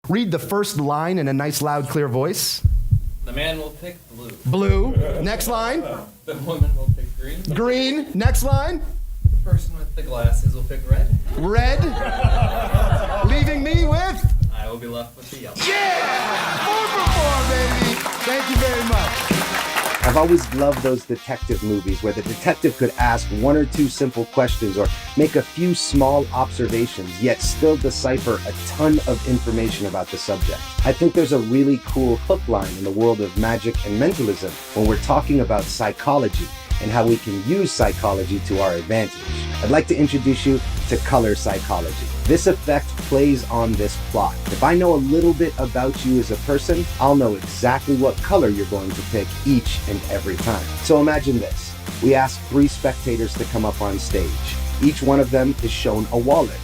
Read the first line in a nice, loud, clear voice. The man will pick blue. Blue. Next line. The woman will pick green. Green. Next line. The person with the glasses will pick red. Red. Leaving me with? I will be left with the yellow. Yeah! 4 for 4, baby! Thank you very much. I've always loved those detective movies where the detective could ask 1 or 2 simple questions or make a few small observations, yet still decipher a ton of information about the subject. I think there's a really cool hook line in the world of magic and mentalism when we're talking about psychology and how we can use psychology to our advantage. I'd like to introduce you to color psychology. This effect plays on this plot. If I know a little bit about you as a person, I'll know exactly what color you're going to pick each and every time. So imagine this. We ask 3 spectators to come up on stage. Each one of them is shown a wallet.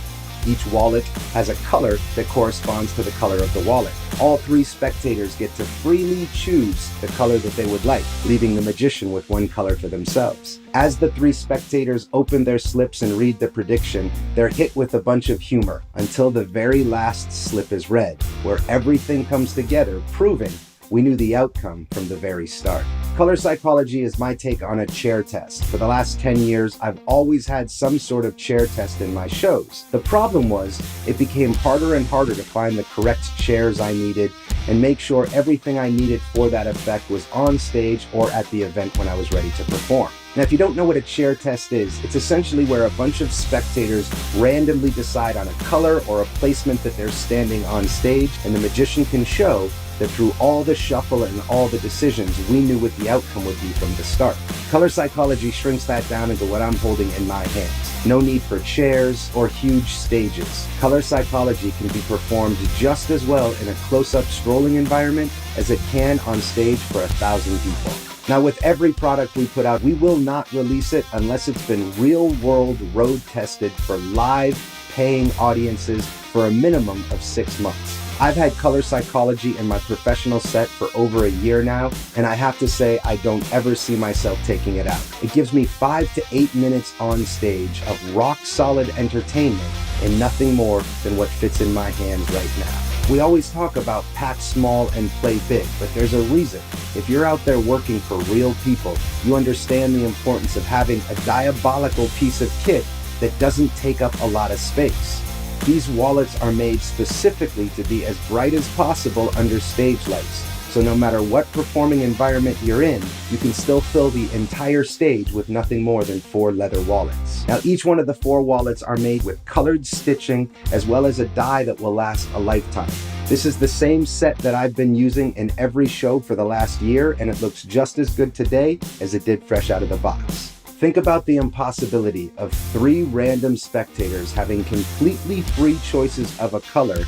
Each wallet has a color that corresponds to the color of the wallet. All 3 spectators get to freely choose the color that they would like, leaving the magician with 1 color for themselves. As the 3 spectators open their slips and read the prediction, they're hit with a bunch of humor until the very last slip is read, where everything comes together, proving we knew the outcome from the very start. Color psychology is my take on a chair test. For the last 10 years, I've always had some sort of chair test in my shows. The problem was, it became harder and harder to find the correct chairs I needed and make sure everything I needed for that effect was on stage or at the event when I was ready to perform. Now, if you don't know what a chair test is, it's essentially where a bunch of spectators randomly decide on a color or a placement that they're standing on stage, and the magician can show that through all the shuffle and all the decisions, we knew what the outcome would be from the start. Color psychology shrinks that down into what I'm holding in my hands. No need for chairs or huge stages. Color psychology can be performed just as well in a close-up strolling environment as it can on stage for 1,000 people. Now, with every product we put out, we will not release it unless it's been real-world road tested for live paying audiences for a minimum of 6 months. I've had color psychology in my professional set for over a year now, and I have to say I don't ever see myself taking it out. It gives me 5 to 8 minutes on stage of rock-solid entertainment and nothing more than what fits in my hands right now. We always talk about pack small and play big, but there's a reason. If you're out there working for real people, you understand the importance of having a diabolical piece of kit that doesn't take up a lot of space. These wallets are made specifically to be as bright as possible under stage lights. So no matter what performing environment you're in, you can still fill the entire stage with nothing more than 4 leather wallets. Now, each one of the 4 wallets are made with colored stitching as well as a die that will last a lifetime. This is the same set that I've been using in every show for the last year, and it looks just as good today as it did fresh out of the box. Think about the impossibility of 3 random spectators having completely free choices of a color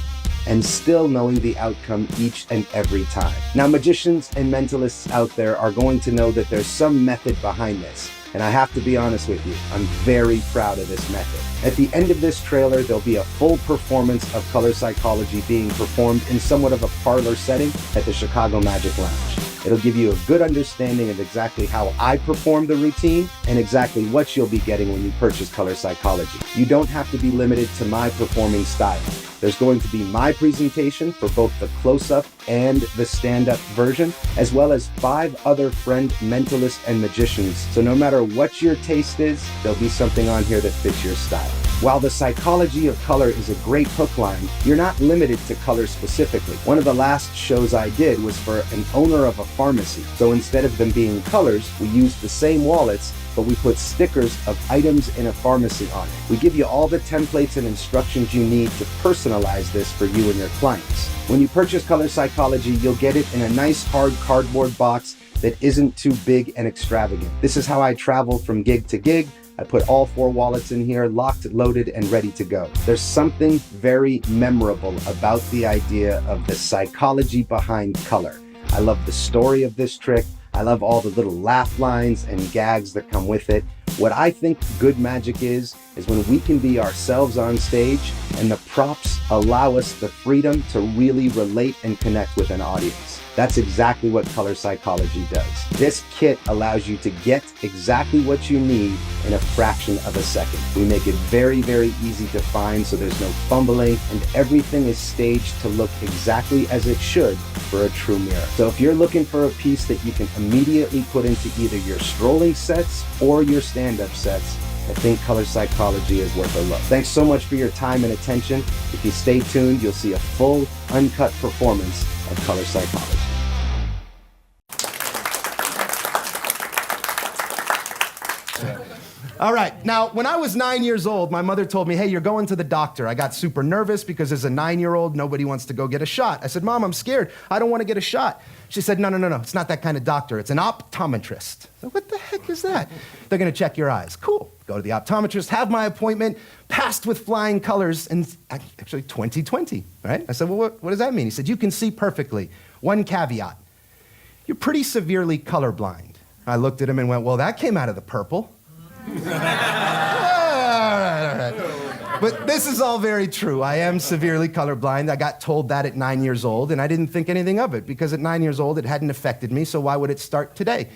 and still knowing the outcome each and every time. Now, magicians and mentalists out there are going to know that there's some method behind this. And I have to be honest with you, I'm very proud of this method. At the end of this trailer, there'll be a full performance of color psychology being performed in somewhat of a parlor setting at the Chicago Magic Lounge. It'll give you a good understanding of exactly how I perform the routine and exactly what you'll be getting when you purchase color psychology. You don't have to be limited to my performing style. There's going to be my presentation for both the close-up and the stand-up version, as well as 5 other friend mentalists and magicians. So no matter what your taste is, there'll be something on here that fits your style. While the psychology of color is a great hook line, you're not limited to color specifically. One of the last shows I did was for an owner of a pharmacy. So instead of them being colors, we used the same wallets, but we put stickers of items in a pharmacy on it. We give you all the templates and instructions you need to personalize this for you and your clients. When you purchase color psychology, you'll get it in a nice hard cardboard box that isn't too big and extravagant. This is how I travel from gig to gig. I put all 4 wallets in here, locked, loaded, and ready to go. There's something very memorable about the idea of the psychology behind color. I love the story of this trick. I love all the little laugh lines and gags that come with it. What I think good magic is when we can be ourselves on stage and the props allow us the freedom to really relate and connect with an audience. That's exactly what color psychology does. This kit allows you to get exactly what you need in a fraction of a second. We make it very, very easy to find so there's no fumbling, and everything is staged to look exactly as it should for a true mirror. So if you're looking for a piece that you can immediately put into either your strolling sets or your stand-up sets, I think color psychology is worth a look. Thanks so much for your time and attention. If you stay tuned, you'll see a full, uncut performance of color psychology. All right, now, when I was 9 years old, my mother told me, hey, you're going to the doctor. I got super nervous because as a 9-year-old, nobody wants to go get a shot. I said, Mom, I'm scared. I don't want to get a shot. She said, no, it's not that kind of doctor. It's an optometrist. So what the heck is that? They're going to check your eyes. Cool. Go to the optometrist, have my appointment, passed with flying colors, and actually 20/20, right? I said, well, what does that mean? He said, you can see perfectly. One caveat. You're pretty severely colorblind. I looked at him and went, well, that came out of the purple. All right. But this is all very true. I am severely colorblind. I got told that at 9 years old, and I didn't think anything of it because at 9 years old, it hadn't affected me, so why would it start today?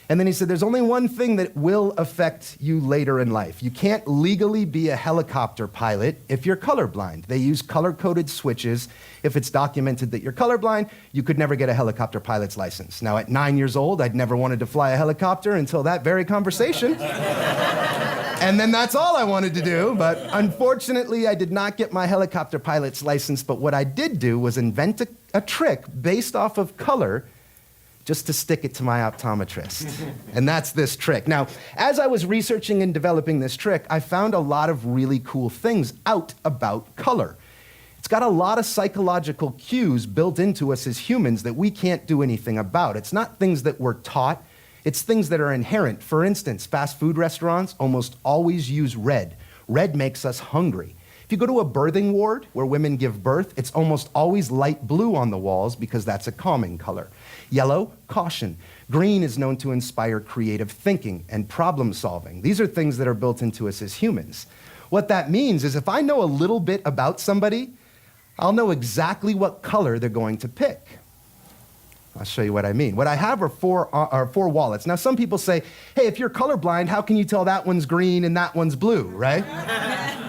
And then he said, there's only one thing that will affect you later in life. You can't legally be a helicopter pilot if you're colorblind. They use color-coded switches. If it's documented that you're colorblind, you could never get a helicopter pilot's license. Now, at 9 years old, I'd never wanted to fly a helicopter until that very conversation. And then that's all I wanted to do. But unfortunately, I did not get my helicopter pilot's license. But what I did do was invent a trick based off of color just to stick it to my optometrist. And that's this trick. Now, as I was researching and developing this trick, I found a lot of really cool things out about color. It's got a lot of psychological cues built into us as humans that we can't do anything about. It's not things that we're taught, it's things that are inherent. For instance, fast food restaurants almost always use red. Red makes us hungry. If you go to a birthing ward where women give birth, it's almost always light blue on the walls because that's a calming color. Yellow, caution. Green is known to inspire creative thinking and problem solving. These are things that are built into us as humans. What that means is if I know a little bit about somebody, I'll know exactly what color they're going to pick. I'll show you what I mean. What I have are four wallets. Now, some people say, hey, if you're colorblind, how can you tell that one's green and that one's blue, right?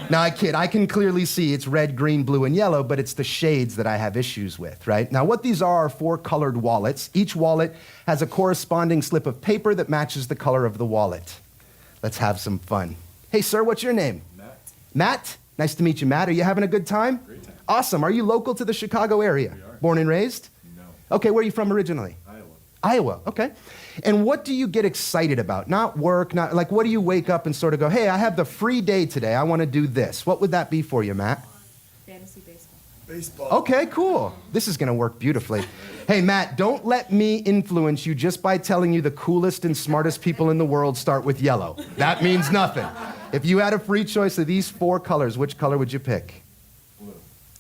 Now, I kid. I can clearly see it's red, green, blue, and yellow, but it's the shades that I have issues with, right? Now, what these are 4 colored wallets. Each wallet has a corresponding slip of paper that matches the color of the wallet. Let's have some fun. Hey, sir, what's your name? Matt. Matt? Nice to meet you, Matt. Are you having a good time? Great time. Awesome. Are you local to the Chicago area? We are. Born and raised? No. Okay, where are you from originally? Iowa. Iowa, okay. And what do you get excited about? Not work, not like what do you wake up and sort of go, hey, I have the free day today, I want to do this. What would that be for you, Matt? Fantasy baseball. Baseball. Okay, cool. This is going to work beautifully. Hey, Matt, don't let me influence you just by telling you the coolest and smartest people in the world start with yellow. That means nothing. If you had a free choice of these 4 colors, which color would you pick? Blue.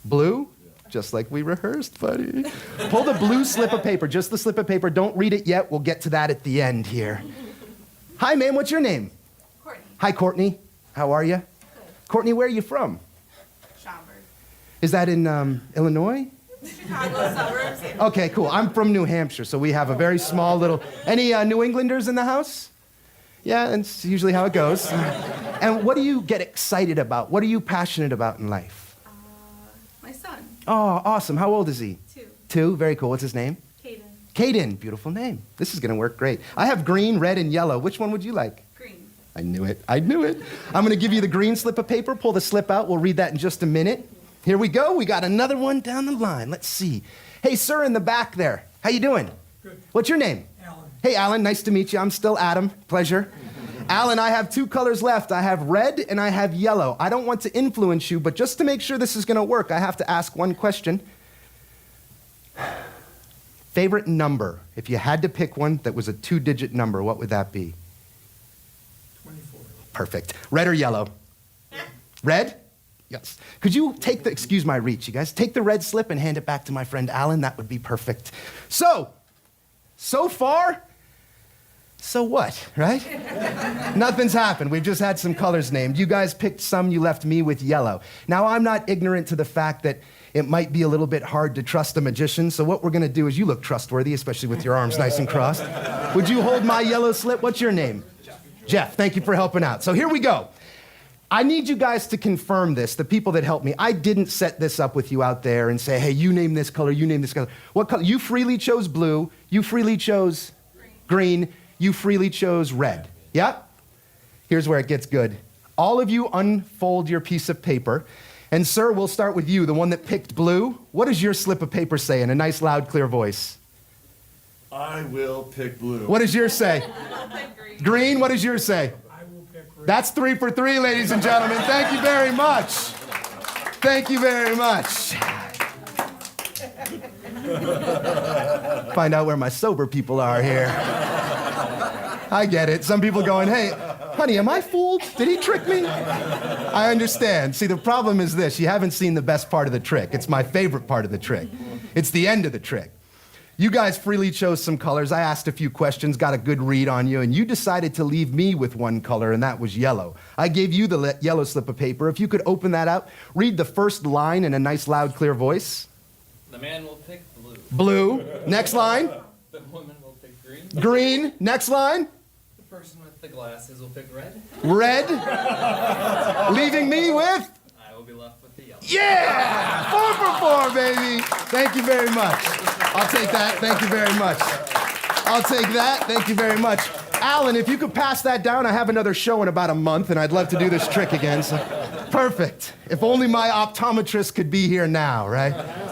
Blue? Just like we rehearsed, buddy. Pull the blue slip of paper, just the slip of paper. Don't read it yet. We'll get to that at the end here. Hi, ma'am. What's your name? Courtney. Hi, Courtney. How are you? Good. Courtney, where are you from? Schaumburg. Is that in Illinois? Chicago suburbs. Yeah. Okay, cool. I'm from New Hampshire, so we have a very small little... Any New Englanders in the house? Yeah, that's usually how it goes. And what do you get excited about? What are you passionate about in life? My son. Oh, awesome. How old is he? 2. 2? Very cool. What's his name? Caden. Caden. Beautiful name. This is going to work great. I have green, red, and yellow. Which one would you like? Green. I knew it. I knew it. I'm going to give you the green slip of paper. Pull the slip out. We'll read that in just a minute. Here we go. We got another one down the line. Let's see. Hey, sir, in the back there. How you doing? Good. What's your name? Alan. Hey, Alan. Nice to meet you. I'm still Adam. Pleasure. Alan, I have 2 colors left. I have red and I have yellow. I don't want to influence you, but just to make sure this is going to work, I have to ask one question. Favorite number? If you had to pick one that was a 2-digit number, what would that be? 24. Perfect. Red or yellow? Red? Yes. Could you take excuse my reach, you guys, take the red slip and hand it back to my friend Alan? That would be perfect. So far, so what, right? Nothing's happened. We've just had some colors named. You guys picked some, you left me with yellow. Now, I'm not ignorant to the fact that it might be a little bit hard to trust a magician. So what we're going to do is, you look trustworthy, especially with your arms nice and crossed. Would you hold my yellow slip? What's your name? Jeff, thank you for helping out. So here we go. I need you guys to confirm this, the people that helped me. I didn't set this up with you out there and say, hey, you name this color, you name this color. What color? You freely chose blue. You freely chose green. You freely chose red. Yeah? Here's where it gets good. All of you unfold your piece of paper. And sir, we'll start with you, the one that picked blue. What does your slip of paper say in a nice, loud, clear voice? I will pick blue. What does yours say? Green, what does yours say? I will pick red. That's 3 for 3, ladies and gentlemen. Thank you very much. Thank you very much. Find out where my sober people are here. I get it. Some people going, hey, honey, am I fooled? Did he trick me? I understand. See, the problem is this. You haven't seen the best part of the trick. It's my favorite part of the trick. It's the end of the trick. You guys freely chose some colors. I asked a few questions, got a good read on you, and you decided to leave me with one color, and that was yellow. I gave you the yellow slip of paper. If you could open that up, read the first line in a nice, loud, clear voice. The man will pick blue. Blue. Next line. The woman will pick green. Green. Next line. The person with the glasses will pick red. Red. Leaving me with? I will be left with the yellow. Yeah! 4 for 4, baby. Thank you very much. I'll take that. Thank you very much. I'll take that. Thank you very much. Alan, if you could pass that down, I have another show in about a month, and I'd love to do this trick again. So, perfect. If only my optometrist could be here now, right?